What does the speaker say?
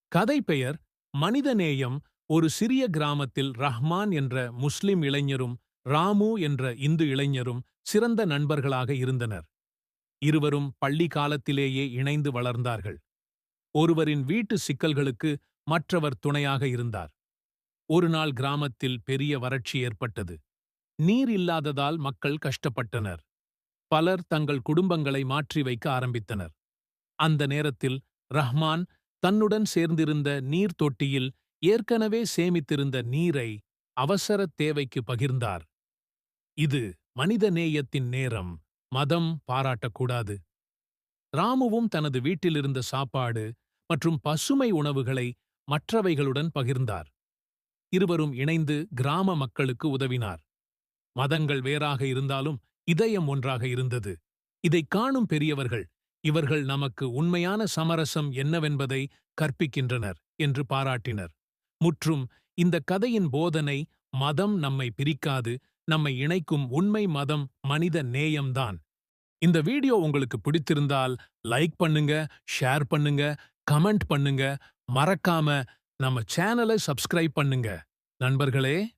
கதை பெயர் மனிதநேயம். ஒரு சிறிய கிராமத்தில் ரஹ்மான் என்ற முஸ்லிம் இளைஞரும் ராமு என்ற இந்து இளைஞரும் சிறந்த நண்பர்களாக இருந்தனர். இருவரும் பள்ளி காலத்திலேயே இணைந்து வளர்ந்தார்கள். ஒருவரின் வீட்டு சிக்கல்களுக்கு மற்றவர் துணையாக இருந்தார். ஒரு நாள் கிராமத்தில் பெரிய வறட்சி ஏற்பட்டது. நீர் இல்லாததால் மக்கள் கஷ்டப்பட்டனர். பலர் தங்கள் குடும்பங்களை மாற்றி வைக்க ஆரம்பித்தனர். அந்த நேரத்தில் ரஹ்மான் தன்னுடன் சேர்ந்திருந்த நீர் தொட்டியில் ஏற்கனவே சேமித்திருந்த நீரை அவசர தேவைக்கு பகிர்ந்தார். இது மனிதநேயத்தின் நேரம். மதம் பாராட்டக்கூடாது. ராமுவும் தனது வீட்டிலிருந்த சாப்பாடு மற்றும் பசுமை உணவுகளை மற்றவைகளுடன் பகிர்ந்தார். இருவரும் இணைந்து கிராம மக்களுக்கு உதவினார். மதங்கள் வேறாக இருந்தாலும் இதயம் ஒன்றாக இருந்தது. இதைக் காணும் பெரியவர்கள், இவர்கள் நமக்கு உண்மையான சமரசம் என்னவென்பதை கற்பிக்கின்றனர் என்று பாராட்டினர். முற்றும் இந்த கதையின் போதனை, மதம் நம்மை பிரிக்காது, நம்மை இணைக்கும் உண்மை மதம் மனித நேயம்தான். இந்த வீடியோ உங்களுக்கு பிடித்திருந்தால் லைக் பண்ணுங்க, ஷேர் பண்ணுங்க, கமெண்ட் பண்ணுங்க, மறக்காம நம்ம சேனலை சப்ஸ்கிரைப் பண்ணுங்க. நண்பர்களே.